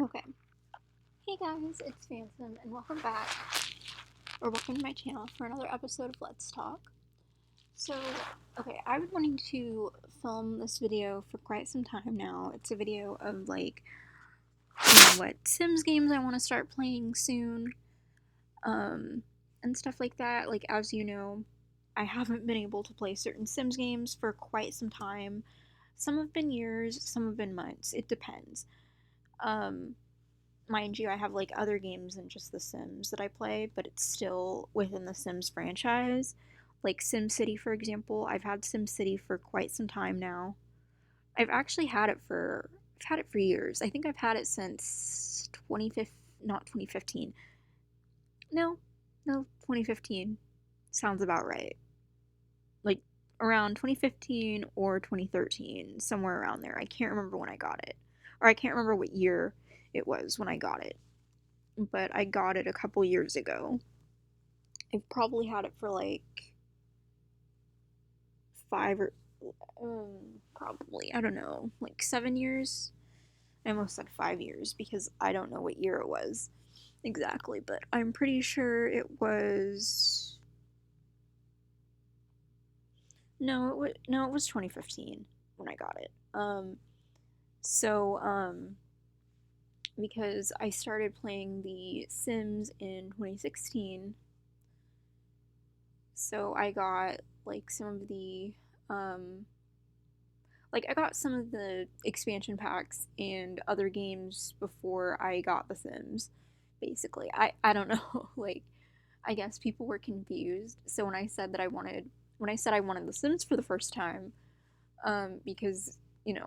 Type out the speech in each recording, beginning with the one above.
Okay. Hey guys, it's Phantom, and welcome back, or welcome to my channel for another episode of Let's Talk. So, okay, I've been wanting to film this video for quite some time now. It's a video of, what Sims games I want to start playing soon, and stuff like that. Like, as you know, I haven't been able to play certain Sims games for quite some time. Some have been years, some have been months. It depends. Mind you, I have other games than just The Sims that I play, but it's still within the Sims franchise. Like Simcity, for example. I've had Simcity for quite some time now. I've actually had it for years. I think I've had it since 2015, not 2015. No, no, 2015 sounds about right. Like around 2015 or 2013, somewhere around there. I can't remember when I got it. Or I can't remember what year it was when I got it. But I got it a couple years ago. I've probably had it for five or probably, I don't know, 7 years. I almost said 5 years because I don't know what year it was exactly, but I'm pretty sure it was. No, it was 2015 when I got it. So because I started playing The Sims in 2016. So I got some of the I got some of the expansion packs and other games before I got The Sims. Basically, I don't know. I guess people were confused. So when I said I wanted The Sims for the first time, because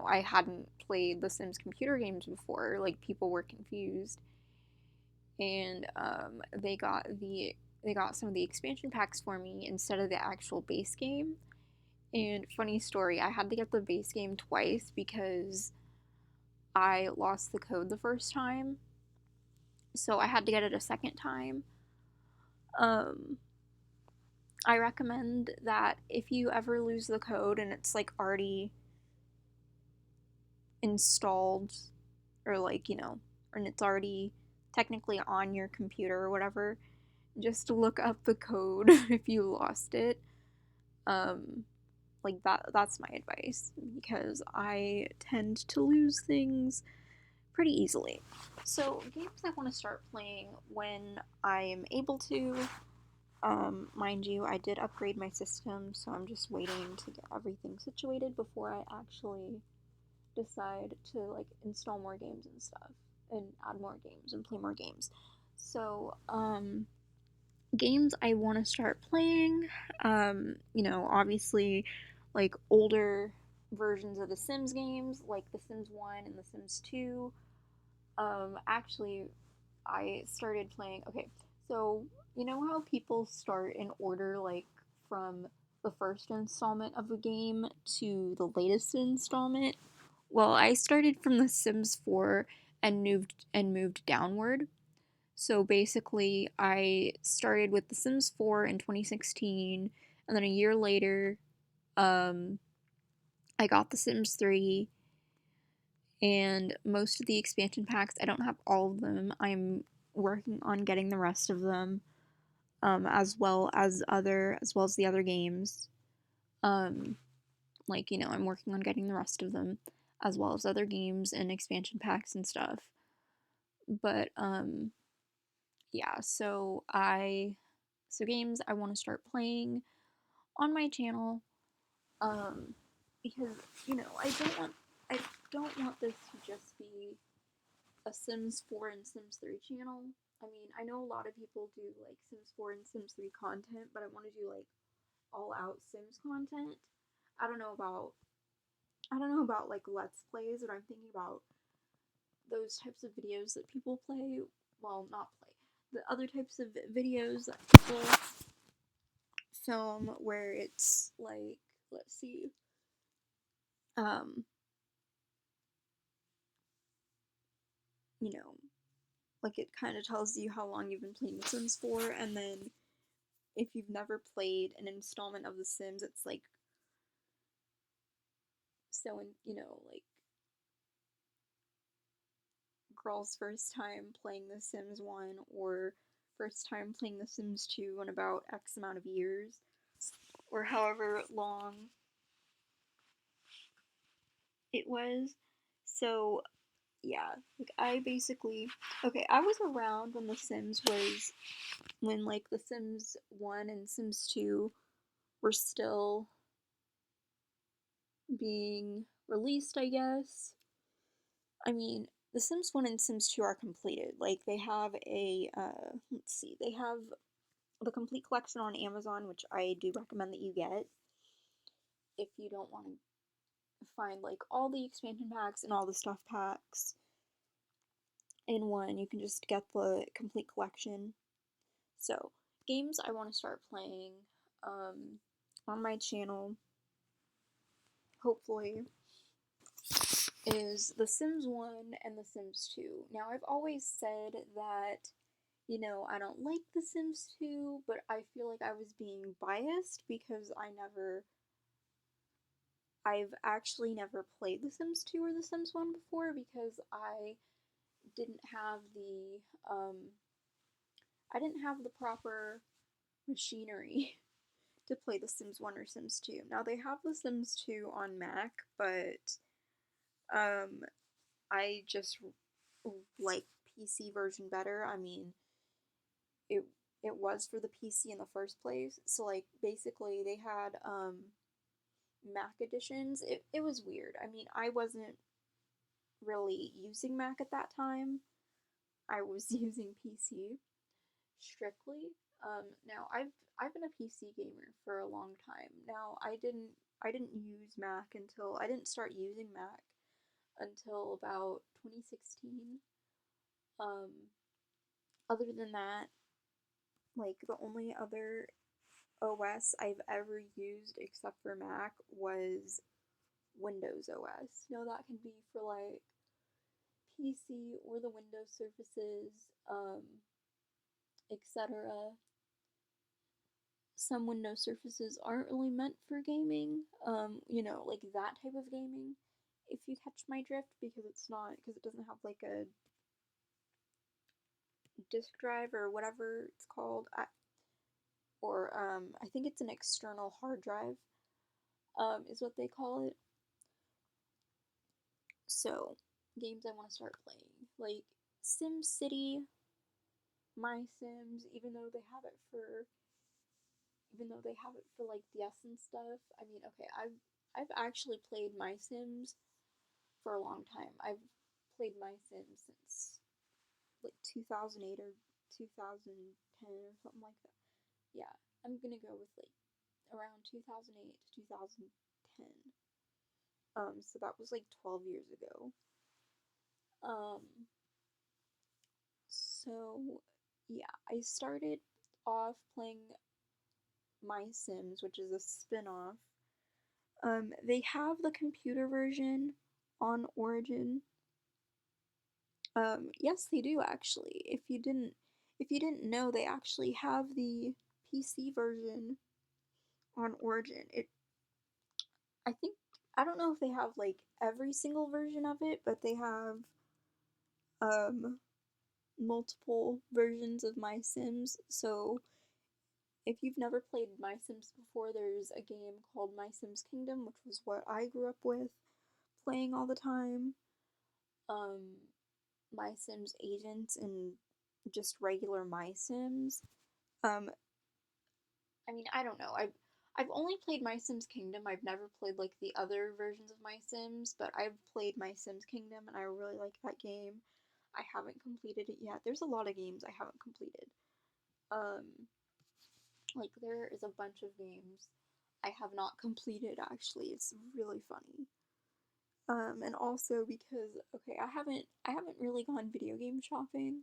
I hadn't played The Sims computer games before, people were confused, and they got some of the expansion packs for me instead of the actual base game. And funny story, I had to get the base game twice because I lost the code the first time. So I had to get it a second time. Um, I recommend that if you ever lose the code and it's already installed, or and it's already technically on your computer or whatever, just look up the code if you lost it. That's my advice, because I tend to lose things pretty easily. So games I want to start playing when I am able to. Mind you, I did upgrade my system, so I'm just waiting to get everything situated before I actually decide to install more games and stuff, and add more games and play more games. So games I want to start playing, obviously older versions of the Sims games, like The Sims 1 and The Sims 2. Actually, I started playing. Okay, so you know how people start in order, from the first installment of a game to the latest installment? Well, I started from The Sims 4 and moved downward. So basically, I started with The Sims 4 in 2016, and then a year later, um, I got The Sims 3, and most of the expansion packs, I don't have all of them. I'm working on getting the rest of them, as well as the other games. I'm working on getting the rest of them, as well as other games and expansion packs and stuff. But yeah, so games I want to start playing on my channel, um, because I don't want this to just be a Sims 4 and Sims 3 channel. I mean, I know a lot of people do Sims 4 and Sims 3 content, but I want to do all out Sims content. I don't know about Let's Plays, but I'm thinking about those types of videos that people play. Well, not play. The other types of videos that people film where it's let's see, um, you know, it kind of tells you how long you've been playing The Sims for, and then if you've never played an installment of The Sims, it's so in, girl's first time playing The Sims 1 or first time playing The Sims 2 in about X amount of years, or however long it was. So, yeah, like I basically, okay, I was around when The Sims was, when like The Sims 1 and Sims 2 were still being released, I guess. I mean, The Sims 1 and Sims 2 are completed. Like, they have a, let's see, they have the complete collection on Amazon, which I do recommend that you get if you don't want to find, like, all the expansion packs and all the stuff packs in one. You can just get the complete collection. So, games I want to start playing on my channel, hopefully, is The Sims 1 and The Sims 2. Now, I've always said that, you know, I don't like The Sims 2, but I feel like I was being biased because I've actually never played The Sims 2 or The Sims 1 before because didn't have the, I didn't have the proper machinery to play The Sims 1 or Sims 2. Now, they have The Sims 2 on Mac, but, I just like PC version better. I mean, it it was for the PC in the first place. So like basically they had Mac editions. It was weird. I mean, I wasn't really using Mac at that time. I was using PC strictly. Now I've been a PC gamer for a long time. Now I didn't use Mac until I didn't start using Mac until about 2016. Um, Other than that, like the only other OS I've ever used except for Mac was Windows OS. Now that can be for like PC or the Windows surfaces, etc. Some Windows surfaces aren't really meant for gaming, you know, like that type of gaming, if you catch my drift, because because it doesn't have like a disk drive or whatever it's called, or I think it's an external hard drive, is what they call it. So, games I want to start playing, like SimCity, My Sims, even though they have it for like DS and stuff. I mean, okay, I've actually played My Sims for a long time. I've played My Sims since like 2008 or 2010 or something like that. Yeah, I'm gonna go with like around 2008 to 2010. So that was like 12 years ago. Um, so yeah, I started off playing My Sims, which is a spin-off. They have the computer version on Origin. Yes, they do actually. If you didn't know, they actually have the PC version on Origin. I think, I don't know if they have like every single version of it, but they have um multiple versions of My Sims. So if you've never played My Sims before, there's a game called My Sims Kingdom, which was what I grew up with playing all the time. Um, My Sims Agents and just regular My Sims. Um, I mean, I don't know. I've only played My Sims Kingdom. I've never played like the other versions of My Sims, but I've played My Sims Kingdom and I really like that game. I haven't completed it yet. There's a lot of games I haven't completed. Um, like there is a bunch of games I have not completed actually. It's really funny. And also because okay, I haven't really gone video game shopping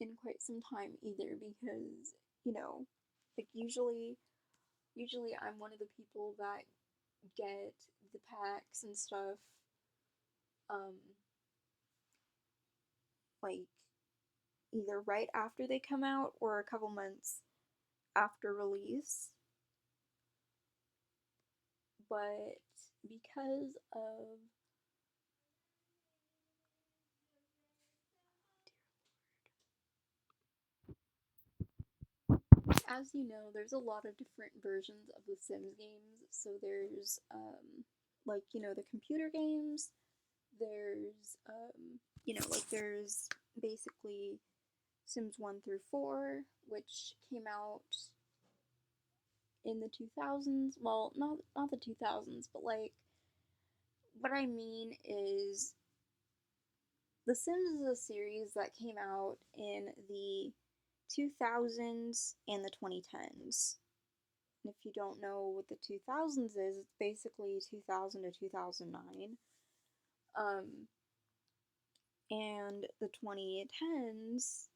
in quite some time either because, you know, like usually I'm one of the people that get the packs and stuff um like either right after they come out or a couple months after release. But because of as you know, there's a lot of different versions of the Sims games. So there's like the computer games. There's like there's basically Sims 1 through 4, which came out in the 2000s. Well, not the 2000s, but like what I mean is The Sims is a series that came out in the 2000s and the 2010s. And if you don't know what the 2000s is, it's basically 2000 to 2009. Um, and the 2010s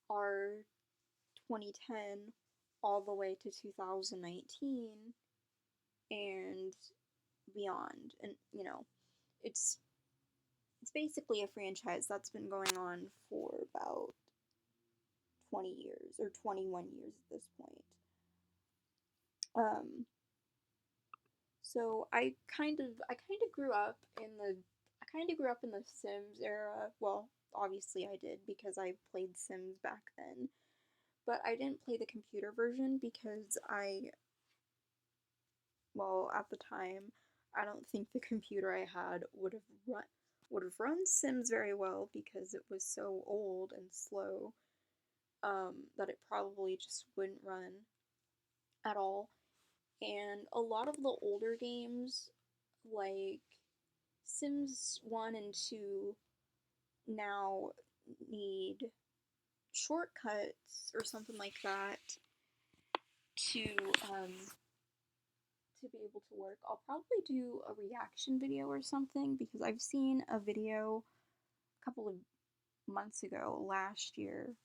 are 2010 all the way to 2019 and beyond. And it's it's basically a franchise that's been going on for about 20 years or 21 years at this point. Um, so I kind of grew up in the Sims era. Well, obviously I did because I played Sims back then, but I didn't play the computer version because at the time, I don't think the computer I had would have run Sims very well because it was so old and slow that it probably just wouldn't run at all. And a lot of the older games, like Sims 1 and 2, now need shortcuts or something like that to um, to be able to work. I'll probably do a reaction video or something because I've seen a video a couple of months ago, last year,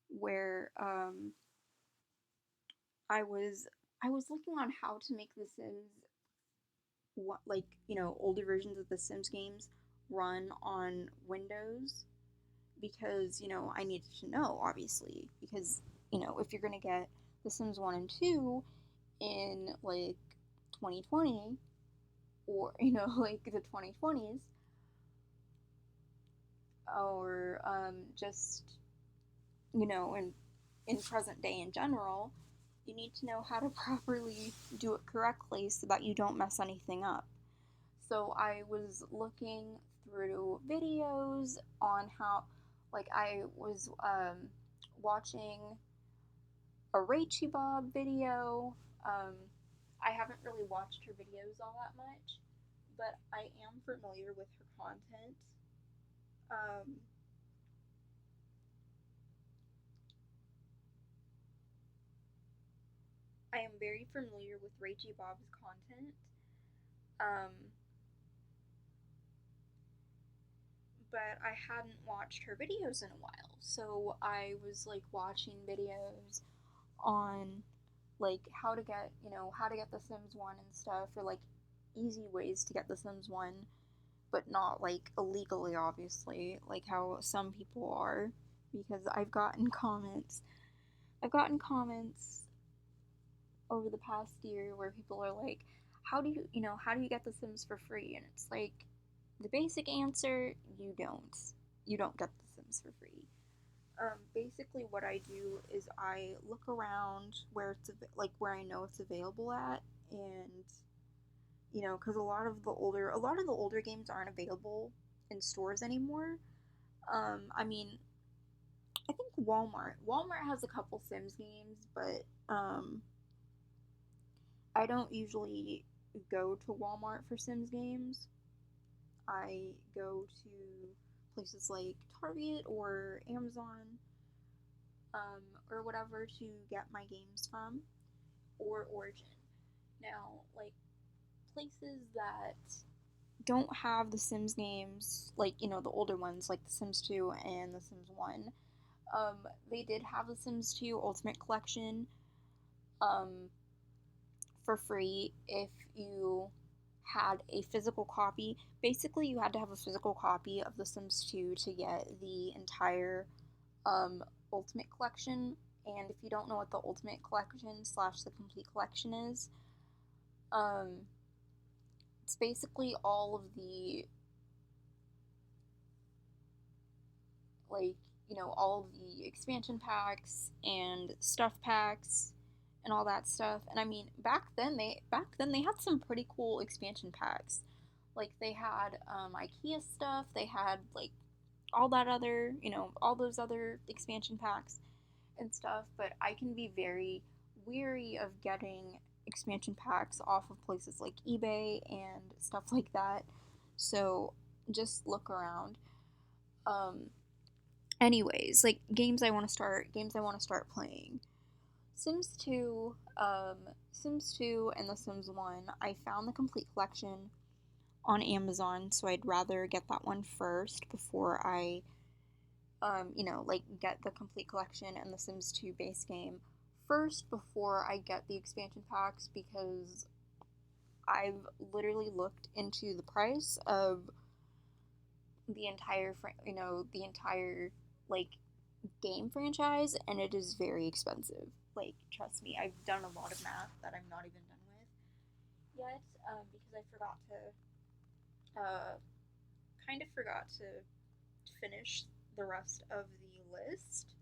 where I was looking on how to make The Sims, older versions of the Sims games run on Windows because I needed to know, obviously, because if you're gonna get The Sims 1 and 2 in like 2020 or like the 2020s or just in present day in general, you need to know how to properly do it correctly so that you don't mess anything up. So I was looking through videos on how, like, I was watching a Rachie Bob video. I haven't really watched her videos all that much, but I am familiar with her content. Um, I am very familiar with Rachie Bob's content. Um, but I hadn't watched her videos in a while. So I was like watching videos on like how to get the Sims 1 and stuff, or like easy ways to get the Sims 1, but not like illegally, obviously, like how some people are. Because I've gotten comments over the past year where people are like, how do you get the Sims for free? And it's like, the basic answer, you don't get the Sims for free. Basically, what I do is I look around where where I know it's available at, and because a lot of the older games aren't available in stores anymore. I mean, I think Walmart has a couple Sims games, but I don't usually go to Walmart for Sims games. I go to places like Target or Amazon, or whatever to get my games from, or Origin. Now, like places that don't have the Sims games, like the older ones, like The Sims 2 and The Sims 1, they did have The Sims 2 Ultimate Collection, um, for free if you had a physical copy. Basically, you had to have a physical copy of The Sims 2 to get the entire Ultimate Collection. And if you don't know what the Ultimate Collection slash the Complete Collection is, um, it's basically all of the like all the expansion packs and stuff packs and all that stuff. And I mean, back then they had some pretty cool expansion packs. Like they had IKEA stuff, they had like all that other, all those other expansion packs and stuff, but I can be very weary of getting expansion packs off of places like eBay and stuff like that. So just look around. Um, Anyways, like games I want to start playing. Sims 2, Sims 2 and The Sims 1, I found the complete collection on Amazon, so I'd rather get that one first before I, like get the complete collection and The Sims 2 base game first before I get the expansion packs because I've literally looked into the price of the entire like game franchise, and it is very expensive. Like, trust me, I've done a lot of math that I'm not even done with yet, because I forgot to, kind of forgot to finish the rest of the list.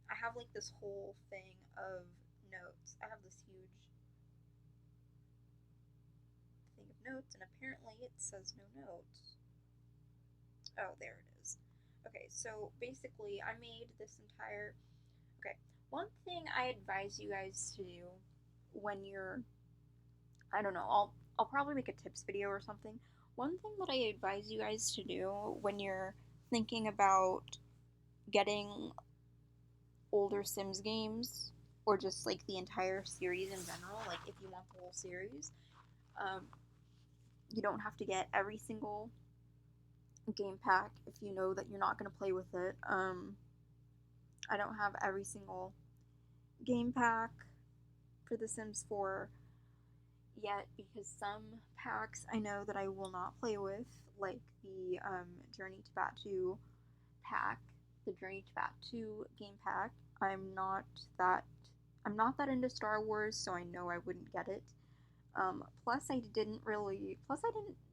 I have like this whole thing of notes. I have this huge thing of notes, and apparently it says no notes. Oh, there it is. Okay, so basically, I made this entire. Okay, one thing I advise you guys to do when you're, I don't know, I'll probably make a tips video or something. One thing that I advise you guys to do when you're thinking about getting older Sims games or just like the entire series in general, like if you want the whole series, um, you don't have to get every single game pack if you know that you're not going to play with it. I don't have every single game pack for The Sims 4 yet because some packs I know that I will not play with, like the Journey to Bat 2 pack, the Journey to Bat 2 game pack. That I'm not that into Star Wars, so I know I wouldn't get it. Plus I didn't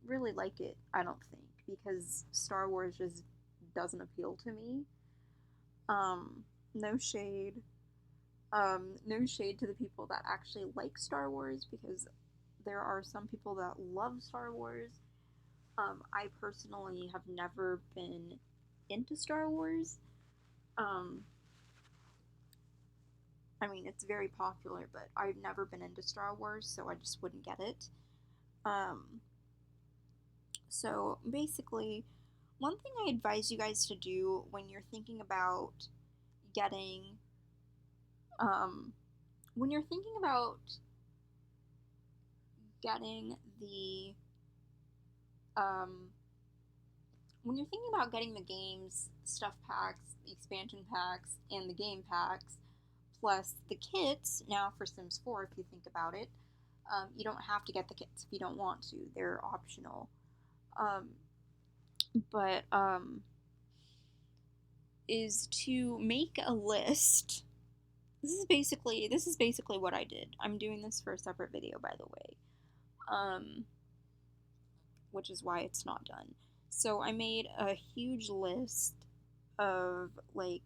really like it, I don't think, because Star Wars just doesn't appeal to me. No shade. No shade to the people that actually like Star Wars because there are some people that love Star Wars. I personally have never been into Star Wars. Um, I mean, it's very popular, but I've never been into Star Wars, so I just wouldn't get it. Um, so basically, one thing I advise you guys to do when you're thinking about getting, um, when you're thinking about getting the, um, when you're thinking about getting the games, stuff packs, the expansion packs, and the game packs, plus the kits, now for Sims 4, if you think about it, you don't have to get the kits if you don't want to. They're optional. Um, but is to make a list. This is basically what I did. I'm doing this for a separate video, by the way, which is why it's not done. So I made a huge list of like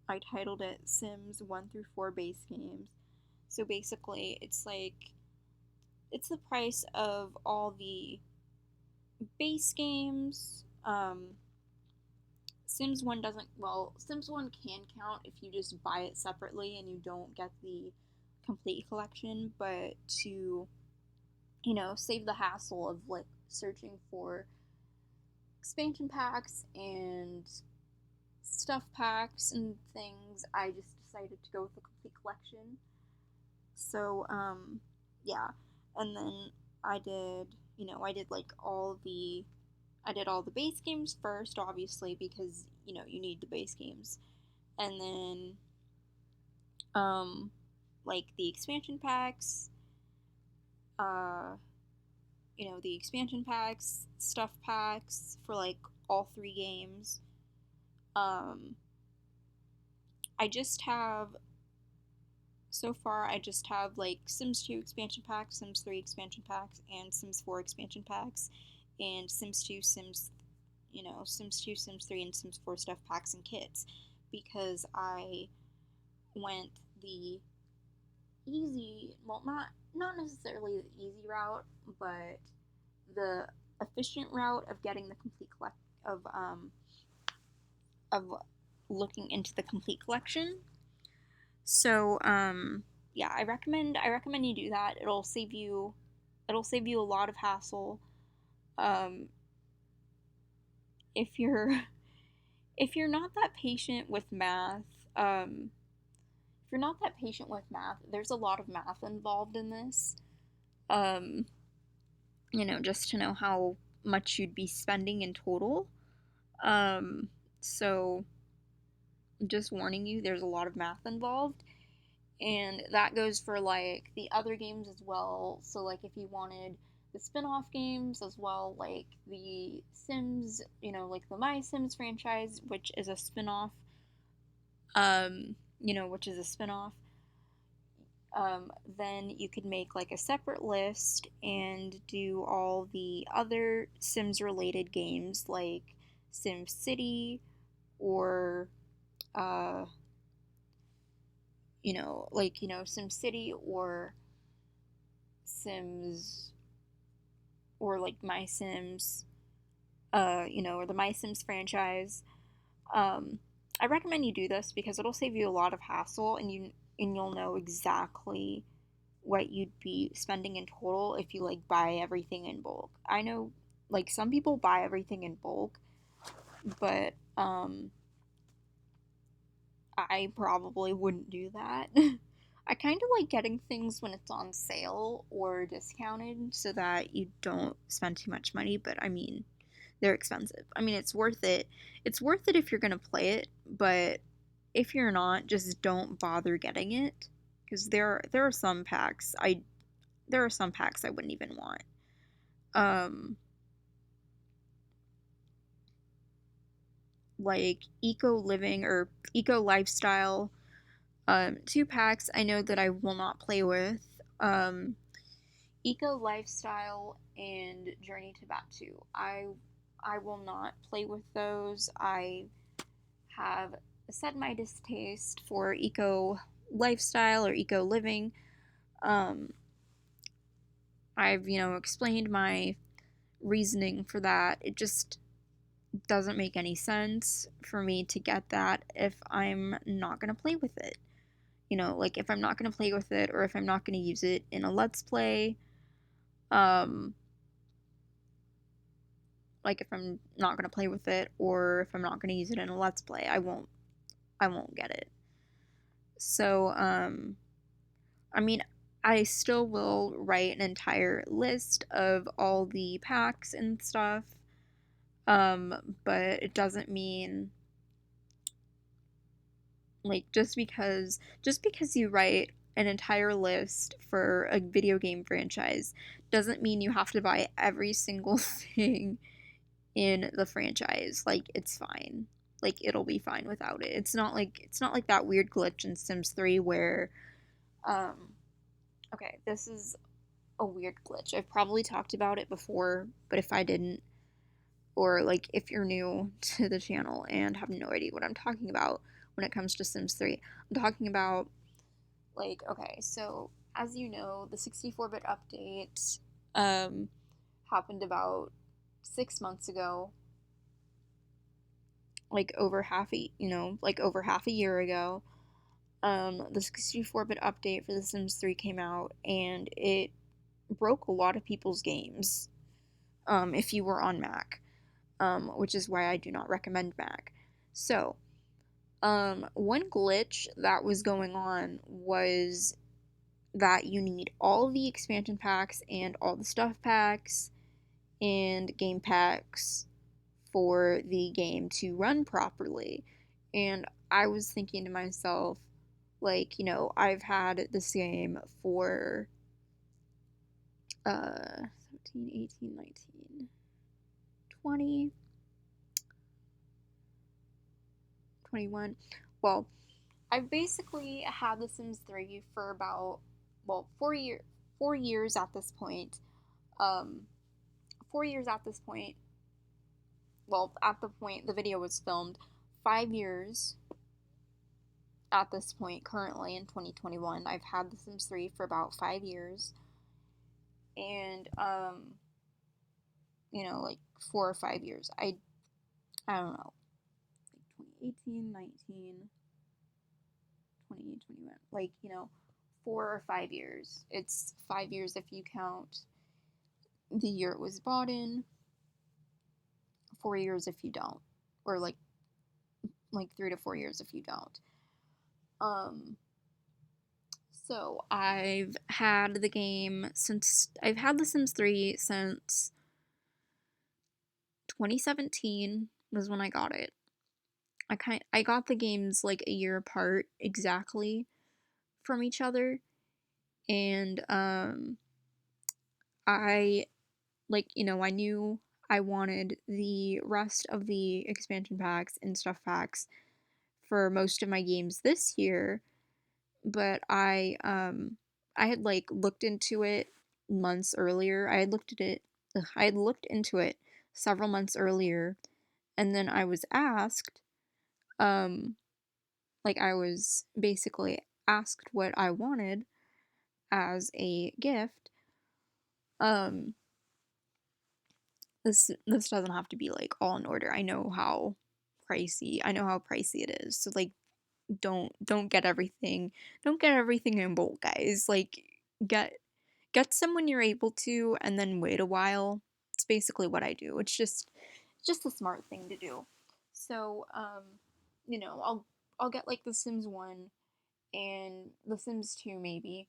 I titled it Sims 1 through 4 base games. So basically, it's the price of all the base games. Sims 1 doesn't, well, Sims 1 can count if you just buy it separately and you don't get the complete collection, but to, save the hassle of like searching for expansion packs and stuff packs and things, I just decided to go with the complete collection. So, yeah. And then I did, I did like I did all the base games first, obviously, because, you need the base games. And then, like the expansion packs, uh, the expansion packs, stuff packs for like all three games. Um, I just have So far, I just have like Sims 2 expansion packs, Sims 3 expansion packs, and Sims 4 expansion packs, and Sims 2, Sims 2, Sims 3, and Sims 4 stuff packs and kits, because I went the easy, well, not necessarily the easy route, but the efficient route of getting the complete of looking into the complete collection. So yeah, I recommend you do that. It'll save you a lot of hassle. Um, if you're if you're not that patient with math, um, if you're not that patient with math, there's a lot of math involved in this. Um, just to know how much you'd be spending in total. Um, so just warning you, there's a lot of math involved. And that goes for like the other games as well. So like if you wanted the spin-off games as well, like the Sims, like the My Sims franchise, which is a spin-off, which is a spin-off, then you could make like a separate list and do all the other Sims related games like Simcity or uh SimCity or Sims or like My Sims, or the My Sims franchise. Um, I recommend you do this because it'll save you a lot of hassle, and you'll know exactly what you'd be spending in total if you like buy everything in bulk. I know like some people buy everything in bulk, but I probably wouldn't do that. I kind of like getting things when it's on sale or discounted so that you don't spend too much money, but I mean, they're expensive. I mean, it's worth it. It's worth it if you're going to play it, but if you're not, just don't bother getting it because there are some packs I wouldn't even want. Like eco living or eco lifestyle. 2 packs I know that I will not play with. Eco Lifestyle and Journey to Batu. I will not play with those. I have said my distaste for eco lifestyle or eco living. I've explained my reasoning for that. It just doesn't make any sense for me to get that if I'm not gonna play with it. Like if I'm not going to play with it or if I'm not going to use it in a let's play, um, like if I'm not going to play with it or if I'm not going to use it in a let's play, I won't get it. So, I mean, I still will write an entire list of all the packs and stuff, but it doesn't mean like just because you write an entire list for a video game franchise doesn't mean you have to buy every single thing in the franchise. Like it's fine. Like it'll be fine without it. It's not like that weird glitch in Sims 3 where um okay, this is a weird glitch. I've probably talked about it before, but if I didn't, or like if you're new to the channel and have no idea what I'm talking about when it comes to Sims 3, I'm talking about like, okay, so as you know, the 64-bit update happened about 6 months ago, like over half a year ago. The 64-bit update for The Sims 3 came out, and it broke a lot of people's games. If you were on Mac, which is why I do not recommend Mac. So, one glitch that was going on was that you need all the expansion packs and all the stuff packs and game packs for the game to run properly. And I was thinking to myself, like, I've had this game for 17, 18, 19, 20, 21. Well, I've basically had The Sims 3 for about, well, 4 years at this point. Um, 4 years at this point, well, at the point the video was filmed, 5 years at this point, currently in 2021. I've had The Sims 3 for about 5 years. And, like 4 or 5 years. I don't know, like 2018, 19, 20, 21, like, 4 or 5 years. It's 5 years if you count the year it was bought in, 4 years if you don't, or like 3 to 4 years if you don't. So I've had The Sims 3 since 2017 was when I got it. I got the games like a year apart exactly from each other, and I I knew I wanted the rest of the expansion packs and stuff packs for most of my games this year, but I had like looked into it months earlier. I had looked into it several months earlier, and then I was asked um I was basically asked what I wanted as a gift. Um this doesn't have to be like all in order. I know how pricey it is. So like don't get everything. Don't get everything in bulk, guys. Like get get some when you're able to and then wait a while. It's basically what I do. It's just a smart thing to do. So, I'll get like The Sims 1 and The Sims 2 maybe,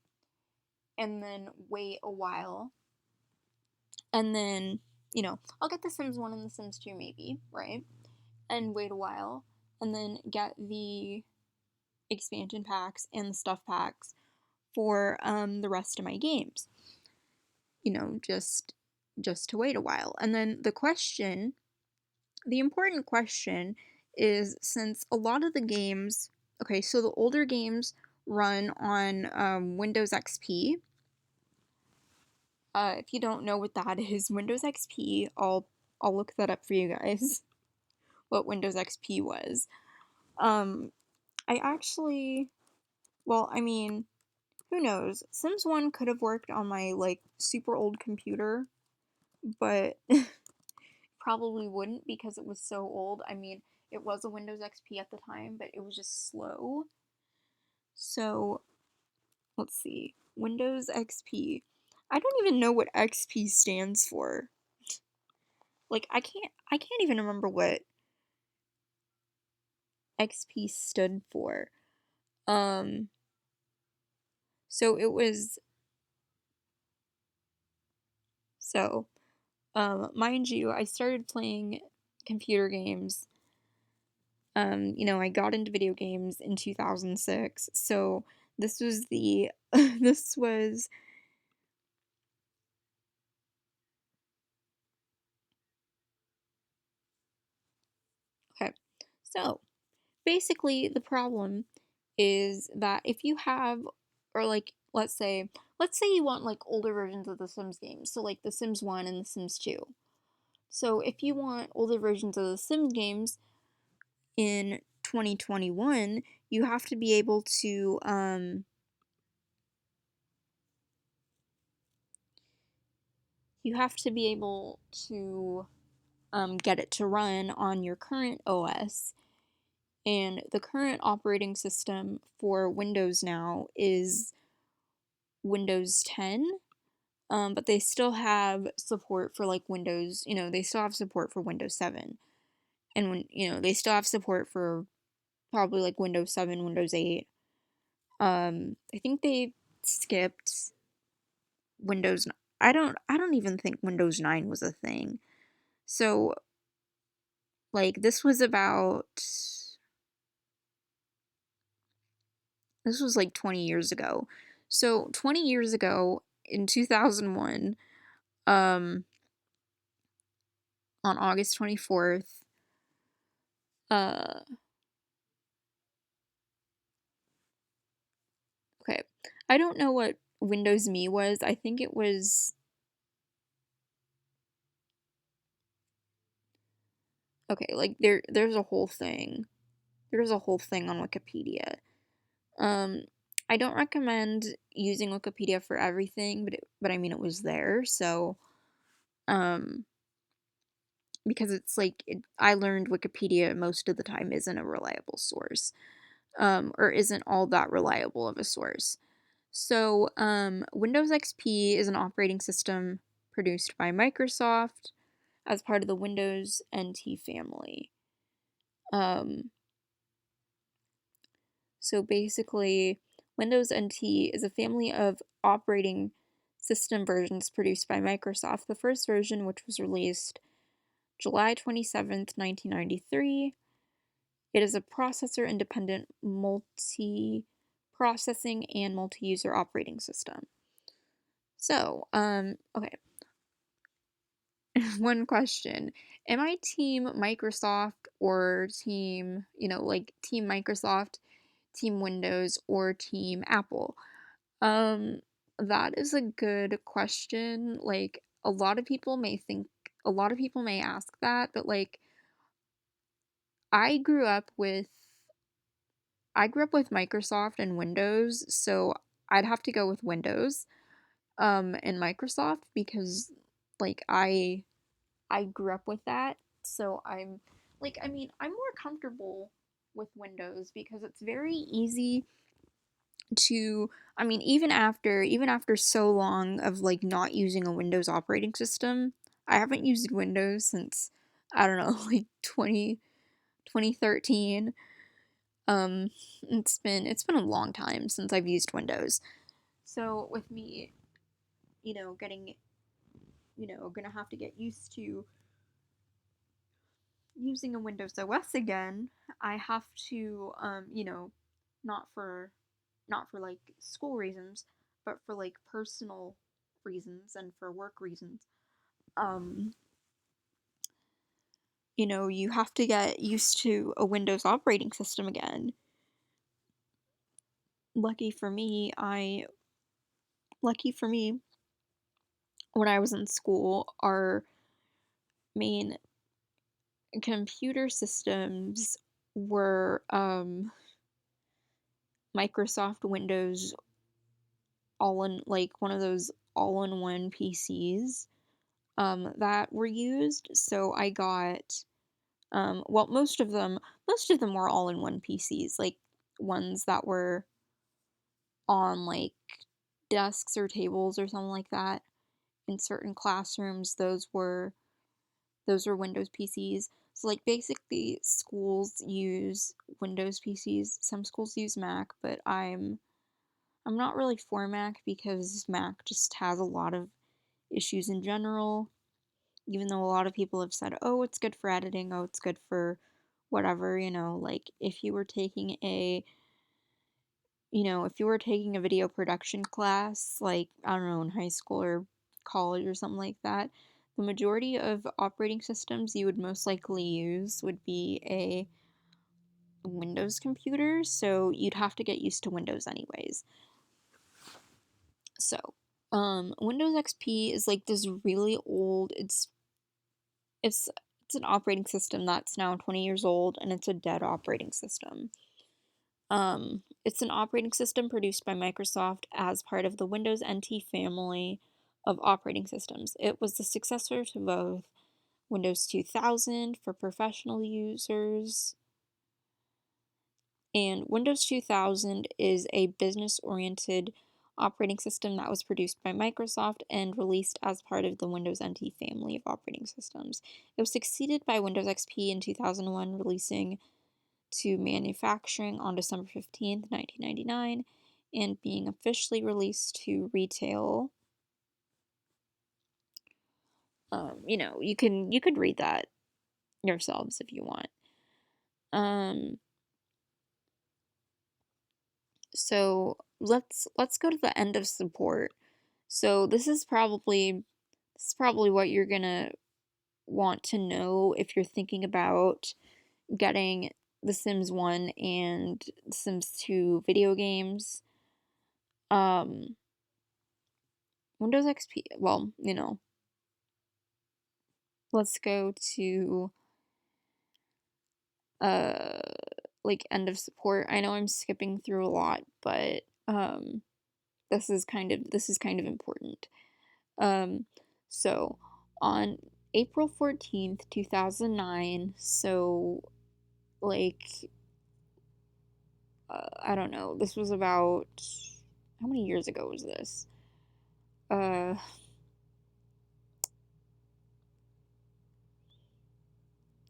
and then wait a while. And then, I'll get The Sims 1 and The Sims 2 maybe, right? And wait a while. And then get the expansion packs and the stuff packs for the rest of my games. Just to wait a while. And then the important question is, since a lot of the games, okay, so the older games run on Windows XP. If you don't know what that is, Windows XP, I'll look that up for you guys. What Windows XP was. I actually, well, I mean, who knows? Sims 1 could have worked on my like super old computer, but probably wouldn't because it was so old. I mean, it was a Windows XP at the time, but it was just slow. So, let's see. Windows XP. I don't even know what XP stands for. Like I can't even remember what XP stood for. Um so it was so mind you, I started playing computer games. I got into video games in 2006. So this was the this was okay. So, basically the problem is that if you have or like let's say you want like older versions of the Sims games. So like The Sims 1 and The Sims 2. So if you want older versions of the Sims games in 2021, you have to be able to get it to run on your current OS. And the current operating system for Windows now is Windows 10. But they still have support for like Windows, they still have support for Windows 7. And they still have support for probably like Windows 7, Windows 8. I think they skipped Windows. I don't even think Windows 9 was a thing. So like this was like 20 years ago. So 20 years ago in 2001, on August 24th, uh okay. I don't know what Windows Me was. I think it was okay, like there's a whole thing. There's a whole thing on Wikipedia. Um, I don't recommend using Wikipedia for everything, but I mean it was there, so um, because it's like I learned Wikipedia most of the time isn't a reliable source, or isn't all that reliable of a source. So, Windows XP is an operating system produced by Microsoft as part of the Windows NT family. Um, so basically, Windows NT is a family of operating system versions produced by Microsoft. The first version, which was released July 27th, 1993, it is a processor independent multi processing and multi user operating system. So, okay, one question. Am I team Microsoft or team, like team Microsoft, team Windows, or team Apple? Um, that is a good question. Like, a lot of people may ask that, but like, I grew up with, I grew up with Microsoft and Windows, so I'd have to go with Windows, and Microsoft because, like, I grew up with that, so I'm like, I mean, I'm more comfortable with Windows because it's very easy to, I mean, even after so long of like not using a Windows operating system, I haven't used Windows since, I don't know, like 2013. It's been a long time since I've used Windows. So with me, getting, gonna have to get used to using a Windows OS again, I have to, not for not for like school reasons, but for like personal reasons and for work reasons. Um, you have to get used to a Windows operating system again. Lucky for me, lucky for me, when I was in school, our main computer systems were Microsoft Windows all in, like one of those all in one PCs that were used. So I got well, most of them were all in one PCs, like ones that were on like desks or tables or something like that. In certain classrooms, those were Windows PCs. So like basically schools use Windows PCs. Some schools use Mac, but I'm not really for Mac because Mac just has a lot of issues in general. Even though a lot of people have said, oh, it's good for editing, oh, it's good for whatever, like if you were taking a video production class, like, I don't know, in high school or college or something like that, the majority of operating systems you would most likely use would be a Windows computer, so you'd have to get used to Windows anyways. So, Windows XP is like this really old, it's it's an operating system that's now 20 years old and it's a dead operating system. It's an operating system produced by Microsoft as part of the Windows NT family of operating systems. It was the successor to both Windows 2000 for professional users, and Windows 2000 is a business oriented operating system that was produced by Microsoft and released as part of the Windows NT family of operating systems. It was succeeded by Windows XP in 2001, releasing to manufacturing on December 15th, 1999, and being officially released to retail. You could read that yourselves if you want. Um, so let's go to the end of support. So this is probably what you're gonna want to know if you're thinking about getting The Sims 1 and The Sims 2 video games. Um, Windows XP, well, let's go to uh like end of support. I know I'm skipping through a lot, but this is kind of important. Um so on April 14th, 2009, so like I don't know, this was about, how many years ago was this? Uh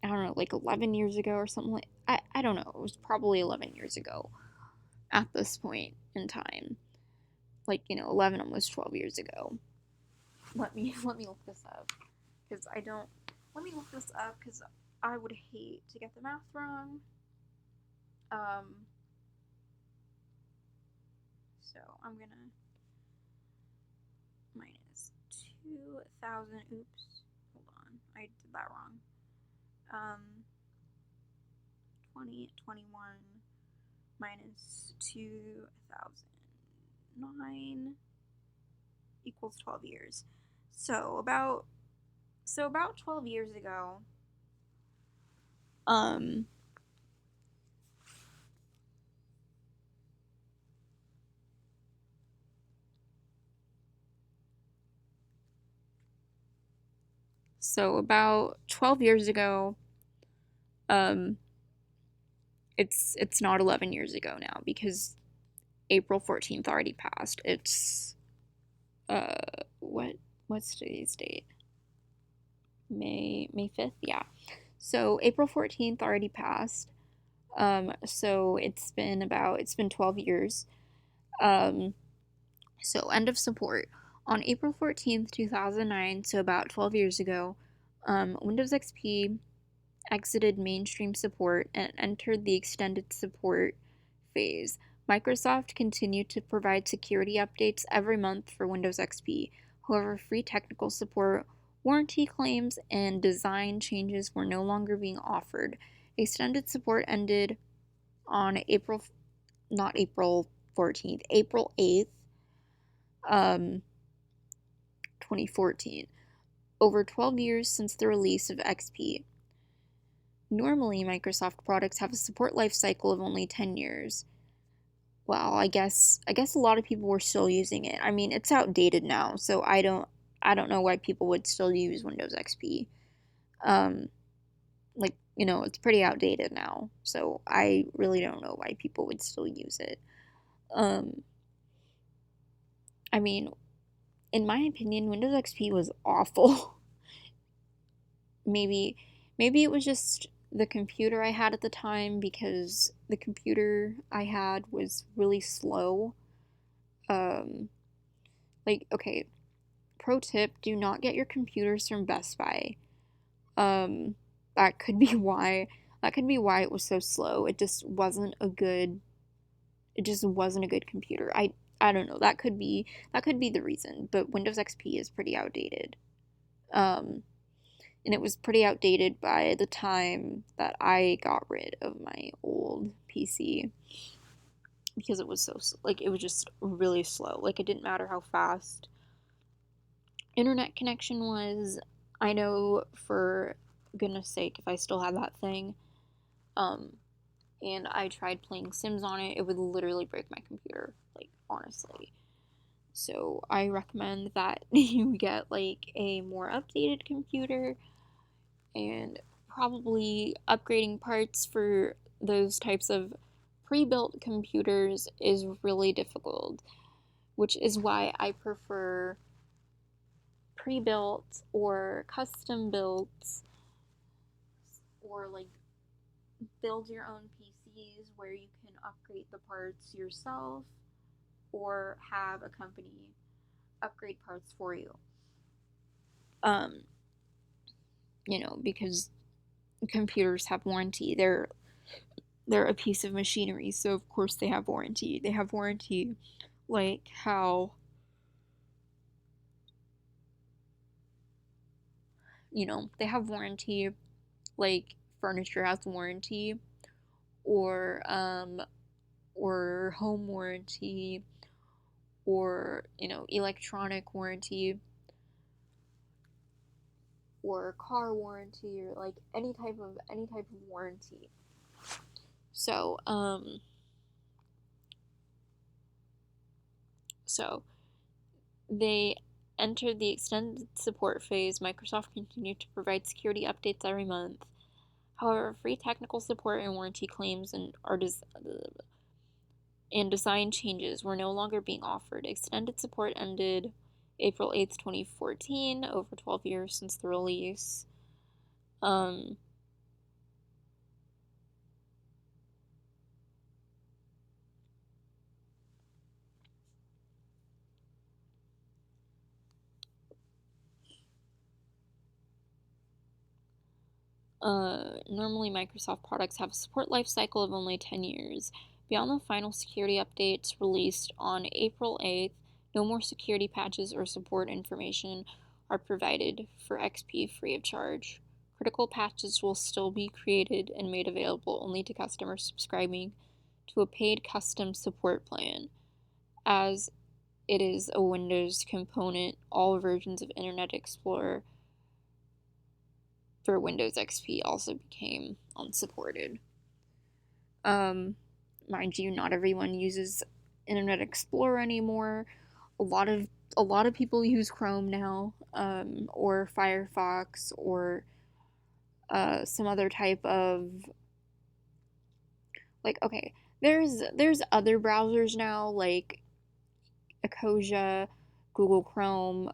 I don't know, like 11 years ago or something. Like I don't know. It was probably 11 years ago at this point in time. Like, 11, almost 12 years ago. Let me look this up, cuz I don't let me look this up cuz I would hate to get the math wrong. Um so I'm going to minus 2000. Oops. Hold on. I did that wrong. 2021 minus 2009 equals 12 years. So about 12 years ago, um so about 12 years ago, um it's not 11 years ago now, because April 14th already passed. It's uh what what's today's date? May 5th, yeah. So April 14th already passed. So it's been 12 years. Um so end of support. On April 14th, 2009, so about 12 years ago, Windows XP exited mainstream support and entered the extended support phase. Microsoft continued to provide security updates every month for Windows XP. However, free technical support, warranty claims, and design changes were no longer being offered. Extended support ended on not April 14th, April 8th, um, 2014, over 12 years since the release of XP. Normally, Microsoft products have a support life cycle of only 10 years. Well, I guess a lot of people were still using it. I mean, it's outdated now, so I don't know why people would still use Windows XP. Um like, it's pretty outdated now. So I really don't know why people would still use it. Um I mean, in my opinion, Windows XP was awful. maybe maybe it was just the computer I had at the time, because the computer I had was really slow. Um like, okay, pro tip, do not get your computers from Best Buy. Um that could be why it was so slow. It just wasn't a good computer. I don't know. That could be the reason, but Windows XP is pretty outdated. Um and it was pretty outdated by the time that I got rid of my old PC, because it was it was just really slow. Like, it didn't matter how fast internet connection was. I know, for goodness sake, if I still had that thing, um, and I tried playing Sims on it, it would literally break my computer, like, honestly. So I recommend that you get like a more updated computer, and probably upgrading parts for those types of pre-built computers is really difficult, which is why I prefer pre-built or custom built, or like build your own PCs where you can upgrade the parts yourself, or have a company upgrade parts for you. Um, because computers have warranty. They're a piece of machinery, so of course they have warranty. They have warranty, like how, they have warranty, like furniture has warranty, or home warranty, or electronic warranty, or car warranty, or like any type of warranty. So, so they entered the extended support phase. Microsoft continued to provide security updates every month. However, free technical support and warranty claims and design changes were no longer being offered. Extended support ended April 8th, 2014, over 12 years since the release. Normally, Microsoft products have a support life cycle of only 10 years. Beyond the final security updates released on April 8th, no more security patches or support information are provided for XP free of charge. Critical patches will still be created and made available only to customers subscribing to a paid custom support plan. As it is a Windows component, all versions of Internet Explorer for Windows XP also became unsupported. Mind you, not everyone uses Internet Explorer anymore. A lot of people use Chrome now, or Firefox, or some other type of, like, okay, there's other browsers now, like Ecosia, Google Chrome.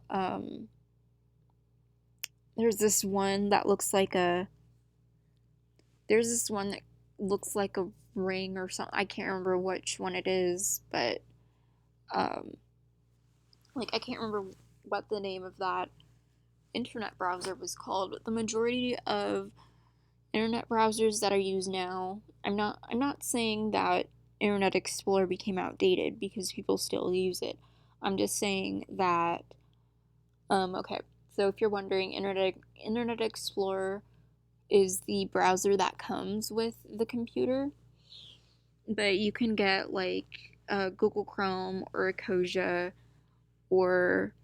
There's this one that looks like a ring or something. I can't remember which one it is, but I can't remember what the name of that internet browser was called. But the majority of internet browsers that are used now, I'm not saying that Internet Explorer became outdated, because people still use it. I'm just saying that okay, so if you're wondering, Internet Explorer is the browser that comes with the computer, but you can get like Google Chrome or Ecosia or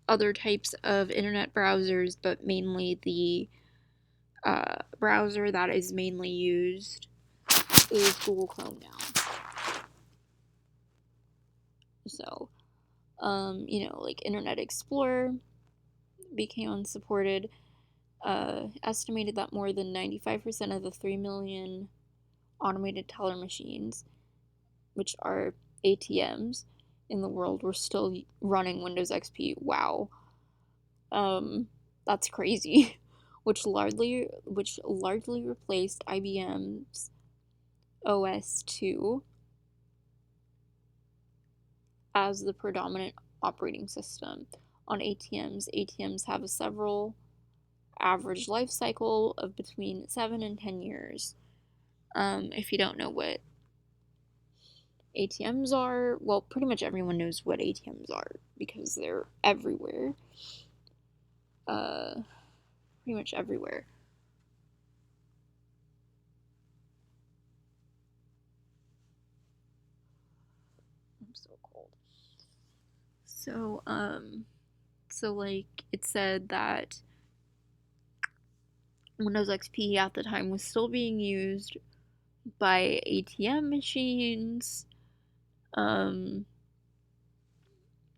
other types of internet browsers, but mainly the browser that is mainly used is Google Chrome now. So, like Internet Explorer became unsupported. Estimated that more than 95% of the 3 million automated teller machines, which are ATMs, in the world were still running Windows XP. Wow. That's crazy. which largely replaced IBM's OS/2 as the predominant operating system on ATMs. ATMs have a several average life cycle of between 7 and 10 years. If you don't know what ATMs are, well, pretty much everyone knows what ATMs are because they're everywhere. Pretty much everywhere. I'm so cold. So like it said that Windows XP at the time was still being used by ATM machines. And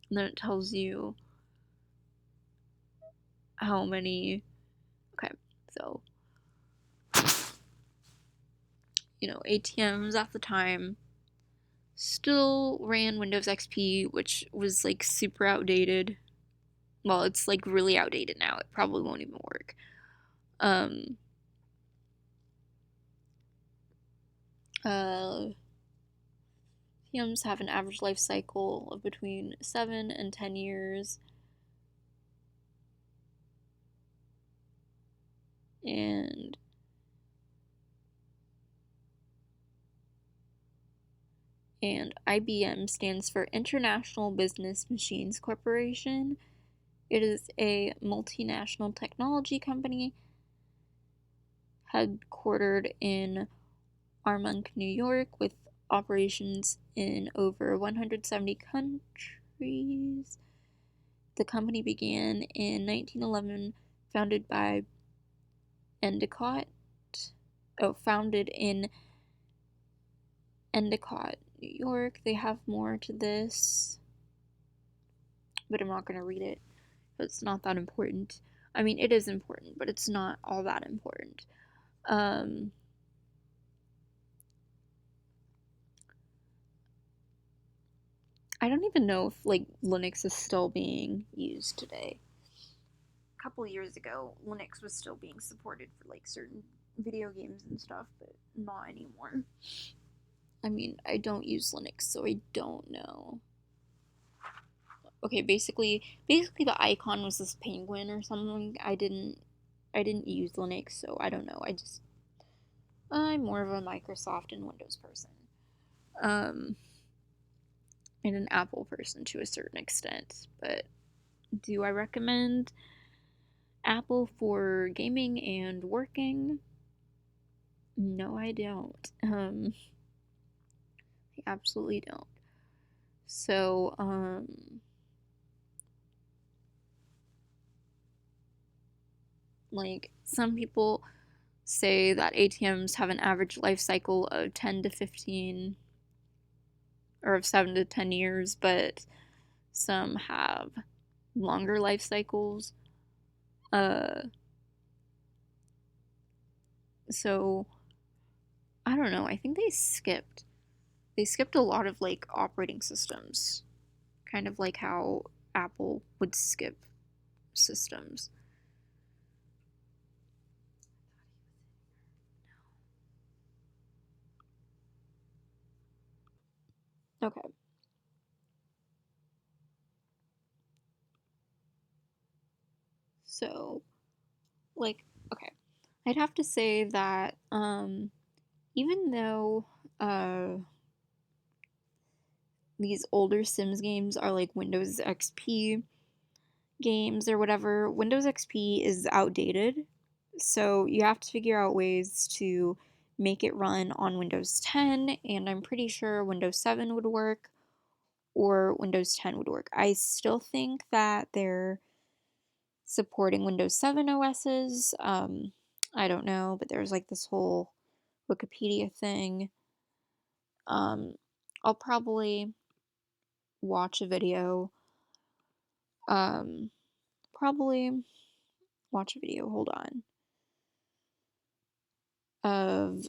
then it tells you how many. Okay, so ATMs at the time still ran Windows XP, which was like super outdated. Well, it's like really outdated now. It probably won't even work. ATMs have an average life cycle of between 7 and 10 years. And IBM stands for International Business Machines Corporation. It is a multinational technology company headquartered in Armonk, New York, with operations in over 170 countries. The company began in 1911, founded by Endicott. founded in Endicott, New York. They have more to this, but I'm not going to read it. It's not that important. I mean, it is important, but it's not all that important. I don't even know if like Linux is still being used today. A couple years ago, Linux was still being supported for like certain video games and stuff, but not anymore. I mean, I don't use Linux, so I don't know. Okay, basically the icon was this penguin or something. I didn't use Linux, so I don't know. I'm more of a Microsoft and Windows person. Um and an Apple person to a certain extent, but do I recommend Apple for gaming and working? No, I don't. I absolutely don't. So, like some people say that ATMs have an average life cycle of 10 to 15 or of 7 to 10 years, but some have longer life cycles. So I don't know. I think they skipped a lot of like operating systems, kind of like how Apple would skip systems. Okay. So, like, okay. I'd have to say that even though these older Sims games are like Windows XP games or whatever, Windows XP is outdated. So you have to figure out ways to make it run on Windows 10, and I'm pretty sure Windows 7 would work or Windows 10 would work. I still think that they're supporting Windows 7 OSs. I don't know, but there's like this whole Wikipedia thing. Um, I'll probably watch a video. Um, probably watch a video. Hold on. Of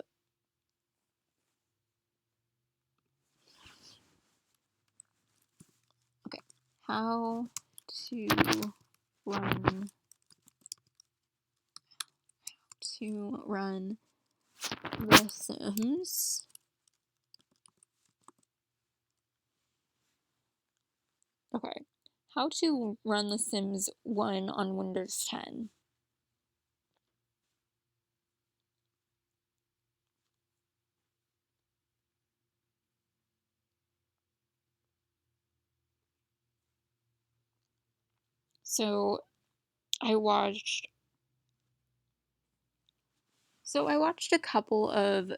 okay, how to run The Sims. Okay, how to run The Sims 1 on Windows 10. So I watched I watched a couple of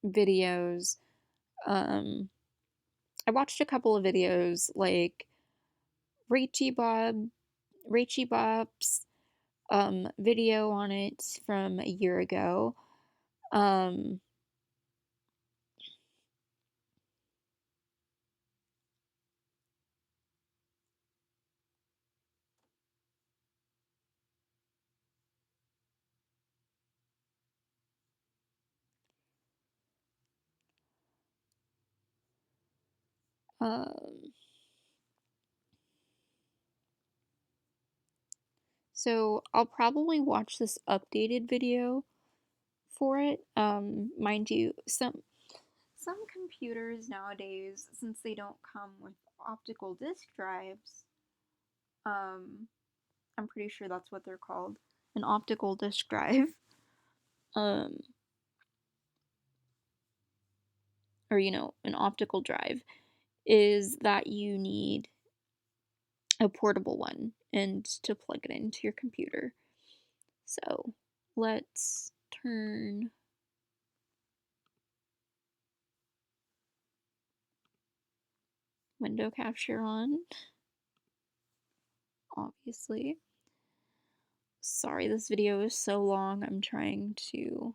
videos. Um, I watched a couple of videos like Rachy Bob, Rachy Bob's video on it from a year ago. Um, um, so I'll probably watch this updated video for it. Mind you, some computers nowadays, since they don't come with optical disk drives, um, I'm pretty sure that's what they're called, an optical disk drive, um, or an optical drive, is that you need a portable one and to plug it into your computer. So let's turn window capture on, obviously. Sorry, this video is so long. I'm trying to...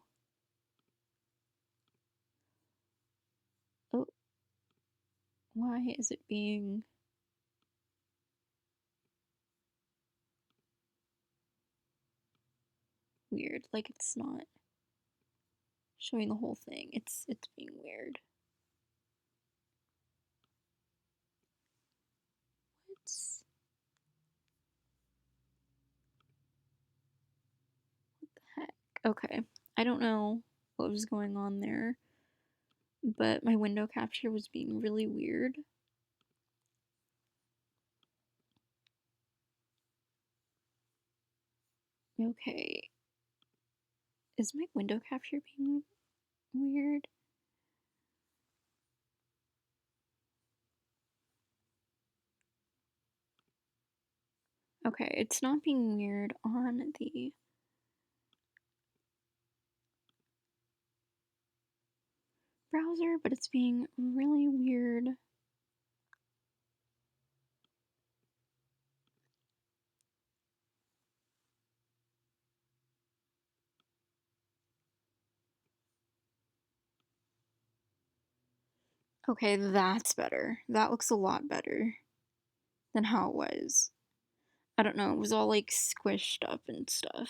Oh, why is it being... weird? Like, it's not showing the whole thing. It's being weird. What the heck? Okay, I don't know what was going on there, but my window capture was being really weird. Okay, is my window capture being weird? Okay, it's not being weird on the browser, but it's being really weird. Okay, that's better. That looks a lot better than how it was. I don't know, it was all like squished up and stuff.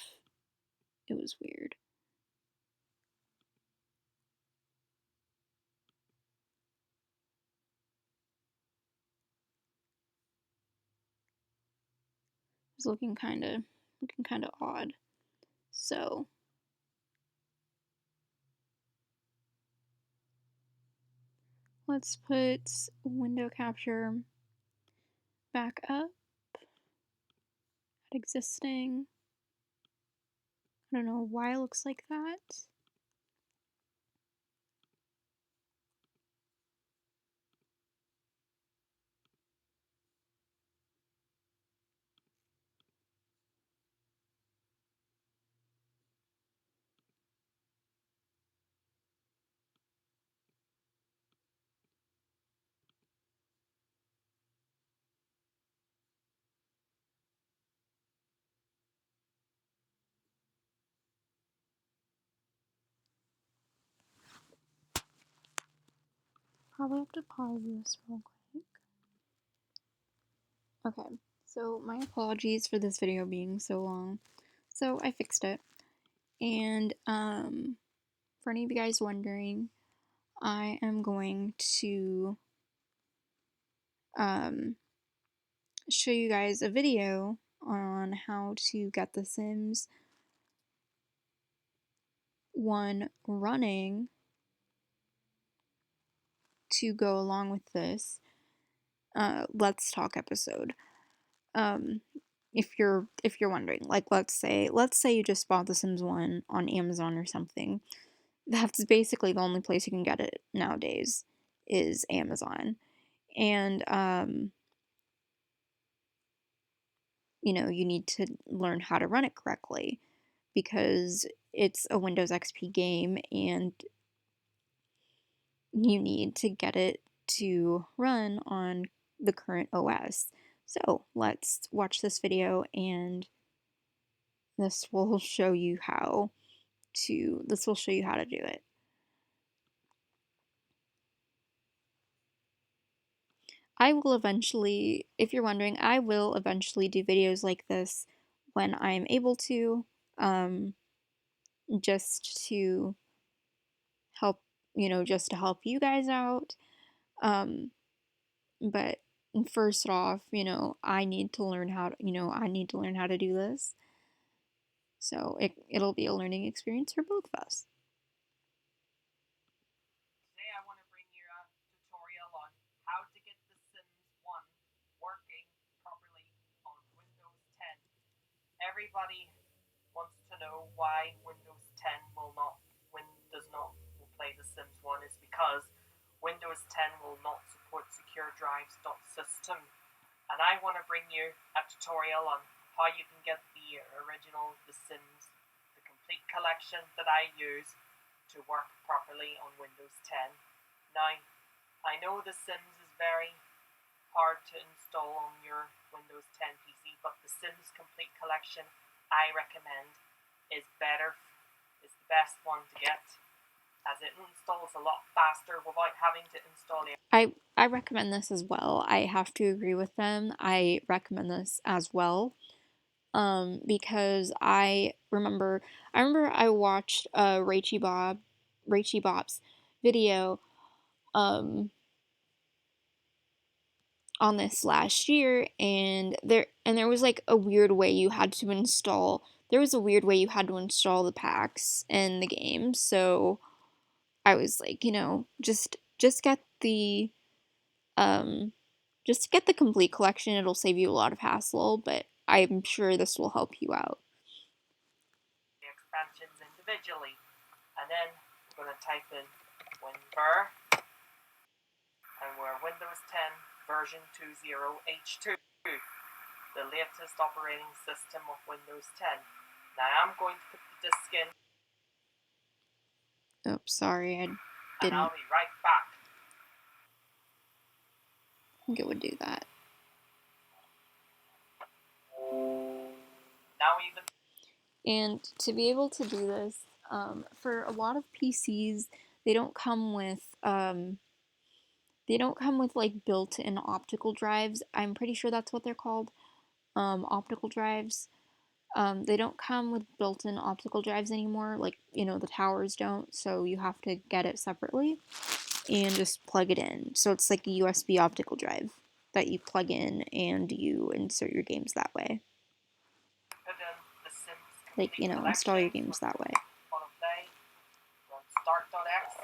It was weird. It was looking kind of odd. So let's put window capture back up at existing. I don't know why it looks like that. Probably have to pause this real quick. Okay, so my apologies for this video being so long. So I fixed it. And for any of you guys wondering, I am going to show you guys a video on how to get The Sims 1 running to go along with this Let's Talk episode. If you're wondering, like let's say you just bought The Sims 1 on Amazon or something. That's basically the only place you can get it nowadays is Amazon. And you know, you need to learn how to run it correctly because it's a Windows XP game and you need to get it to run on the current OS. So let's watch this video and this will show you how to do it. I will eventually, if you're wondering, I will eventually do videos like this when I'm able to, just to help, just to help you guys out. But first off, I need to learn how to do this. So it'll be a learning experience for both of us. Today I want to bring you a tutorial on how to get The Sims 1 working properly on Windows 10. Everybody wants to know why Windows 10 does not play The Sims 1 is because Windows 10 will not support secure drives.system. And I want to bring you a tutorial on how you can get the original The Sims, the complete collection that I use to work properly on Windows 10. Now, I know The Sims is very hard to install on your Windows 10 PC, but The Sims Complete Collection I recommend is better, is the best one to get, as it installs a lot faster without having to install it. I recommend this as well. I have to agree with them. I recommend this as well. Because I remember I watched Rachie Bob's video on this last year, and there was like a weird way you had to install the packs in the game. So I was like, just get the um complete collection. It'll save you a lot of hassle, but I'm sure this will help you out. The expansions individually, and then we're going to type in WinVer, and we're Windows 10 version 20H2, the latest operating system of Windows 10. Now I'm going to put the disk in. Oops, sorry, I And didn't I'll be right back. think it would do that. Now even. And to be able to do this, for a lot of PCs, they don't come with like built-in optical drives. I'm pretty sure that's what they're called, optical drives. They don't come with built-in optical drives anymore. Like the towers don't, so you have to get it separately and just plug it in. So it's like a USB optical drive that you plug in and you insert your games that way. Put in the Sims Like, complete install your collection games that way. on a play, run start.x,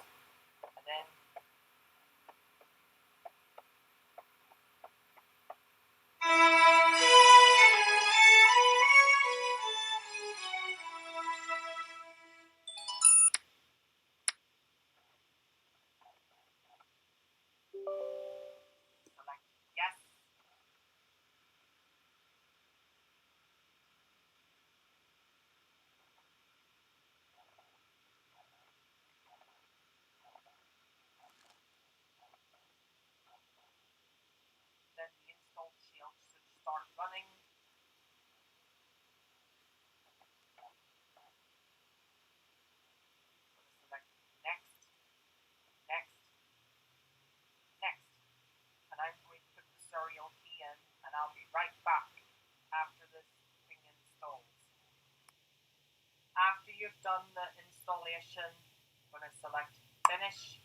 and then select yes. Then the install shield should start running. Select next, next, next, and I'm going to put the serial key in, and I'll be right back after this thing installs. After you've done the installation, I'm going to select finish.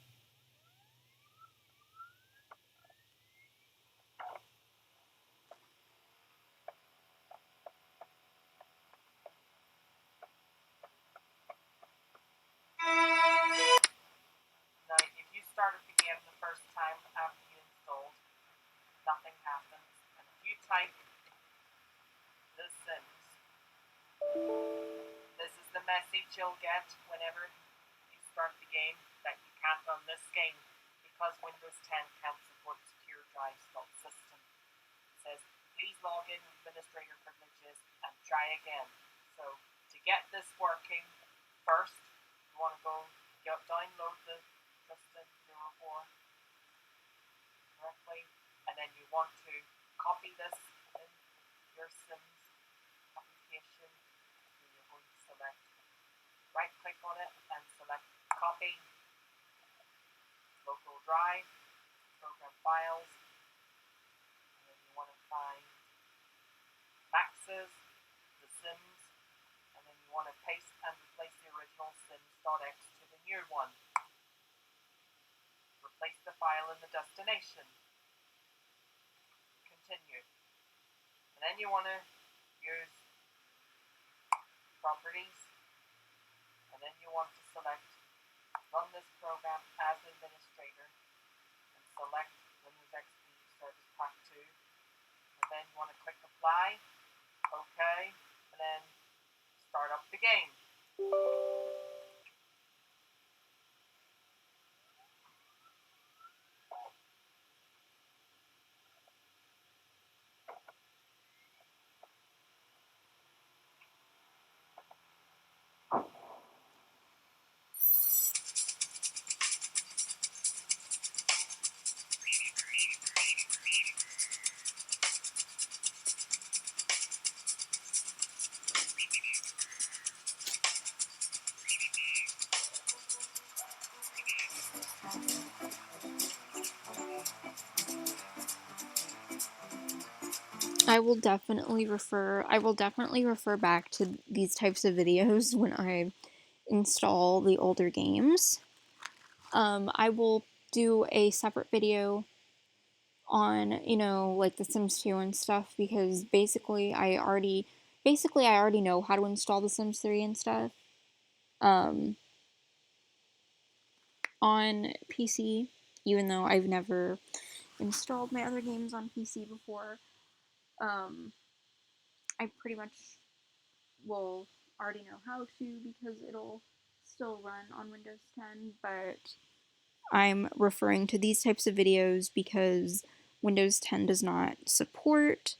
Now, if you started the game the first time after you installed, nothing happens. And if you type The Sims, this is the message you'll get whenever you start the game, that you can't run this game because Windows 10 can't support secure drives.system. It says, please log in with administrator privileges and try again. So to get this working, first you want to go download the Justin 04 correctly, and then you want to copy this in your Sims application. So you're going to select, right click on it and select copy, local drive, program files, and then you want to find Max's, the Sims, and then you want to paste and replace the original Sims.x to the new one. Replace the file in the destination. Continue. And then you want to use properties, and then you want to select run this program as administrator and select Windows XP Service Pack 2, and then you want to click apply, OK, and then start up the game. I will definitely refer back to these types of videos when I install the older games. I will do a separate video on, like the Sims 2 and stuff, because basically I already know how to install the Sims 3 and stuff um on PC, even though I've never installed my other games on PC before. I pretty much will already know how to, because it'll still run on Windows 10, but I'm referring to these types of videos because Windows 10 does not support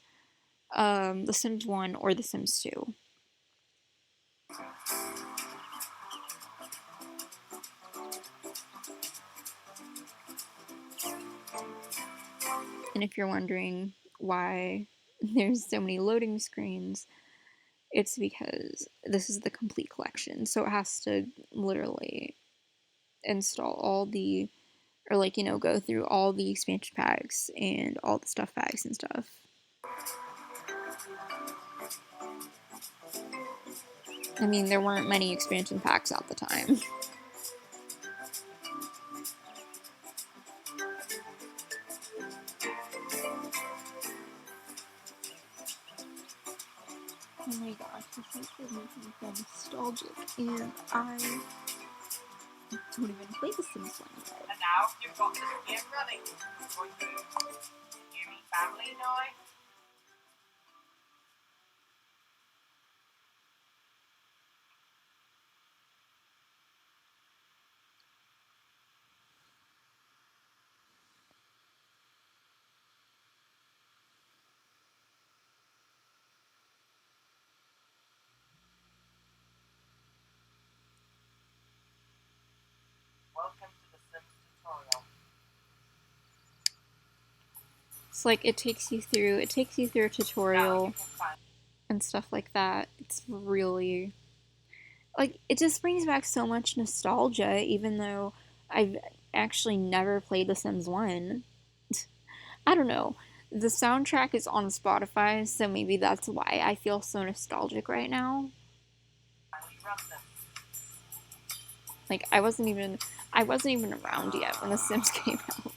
The Sims 1 or The Sims 2. And if you're wondering why there's so many loading screens, it's because this is the complete collection. So it has to literally install all the, or like, go through all the expansion packs and all the stuff packs and stuff. I mean, there weren't many expansion packs at the time. Oh my gosh, this makes me so nostalgic, and I don't even play The Sims 1 yet. And now you've got this game running. Going to you meet family now? Welcome to the Sims tutorial. It's like it takes you through a tutorial and stuff like that. It's really, like, it just brings back so much nostalgia, even though I've actually never played The Sims 1. I don't know. The soundtrack is on Spotify, so maybe that's why I feel so nostalgic right now. Like, I wasn't even around yet when The Sims came out.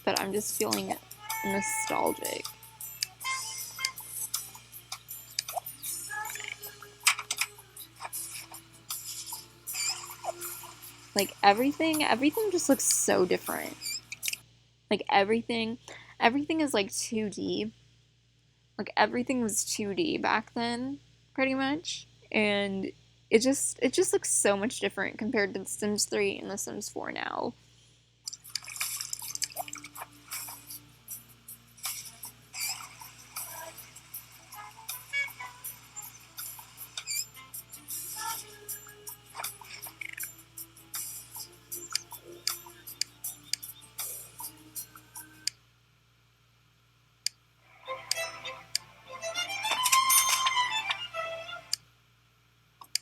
But I'm just feeling nostalgic. Like, everything just looks so different. Like, everything is like 2D. Like, everything was 2D back then, pretty much. And it just looks so much different compared to The Sims 3 and The Sims 4 now.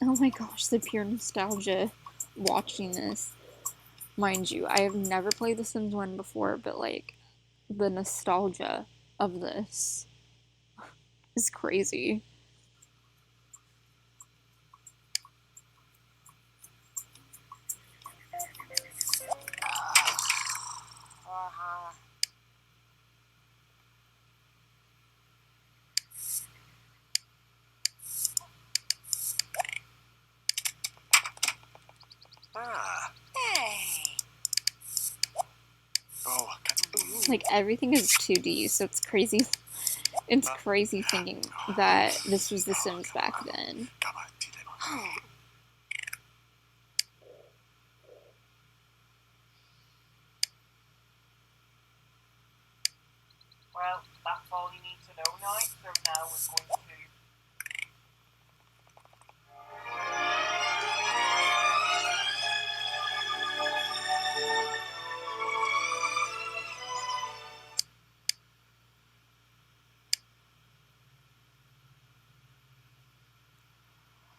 Oh my gosh, the pure nostalgia watching this. Mind you, I have never played The Sims 1 before, but like, the nostalgia of this is crazy. Like, everything is 2D, so it's crazy. It's crazy thinking that this was The Sims back then. Well, that's all you need to know now. So now we're going to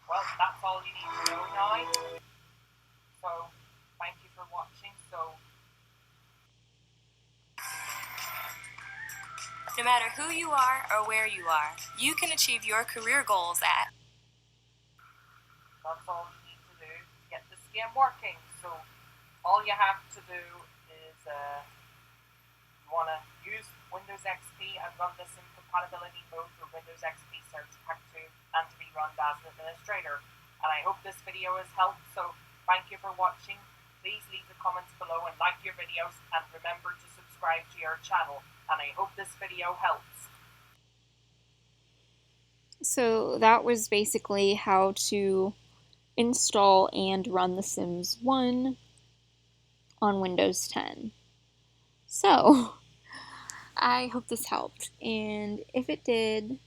well, that's all matter who you are or where you are, you can achieve your career goals at. That's all you need to do to get this game working. So all you have to do is you want to use Windows XP and run this in compatibility mode for Windows XP Service Pack 2 and to be run as an administrator. And I hope this video has helped, so thank you for watching. Please leave the comments below and like your videos, and remember to subscribe to your channel. And I hope this video helps. So that was basically how to install and run The Sims 1 on Windows 10. So, I hope this helped, and if it did,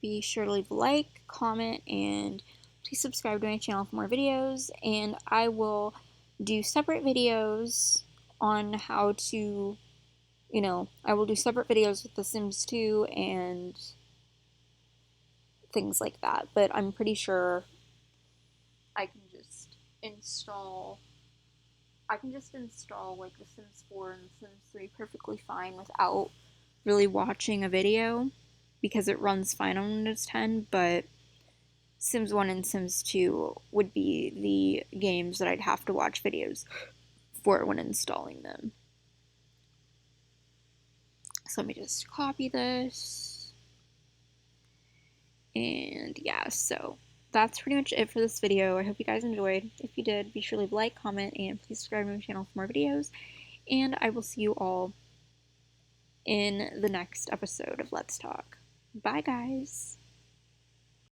be sure to leave a like, comment, and please subscribe to my channel for more videos, and I will do separate videos on how to, I will do separate videos with The Sims 2 and things like that, but I'm pretty sure I can just install like The Sims 4 and The Sims 3 perfectly fine without really watching a video because it runs fine on Windows 10, but Sims 1 and Sims 2 would be the games that I'd have to watch videos for when installing them. So let me just copy this. And yeah, so that's pretty much it for this video. I hope you guys enjoyed. If you did, be sure to leave a like, comment, and please subscribe to my channel for more videos. And I will see you all in the next episode of Let's Talk. Bye, guys.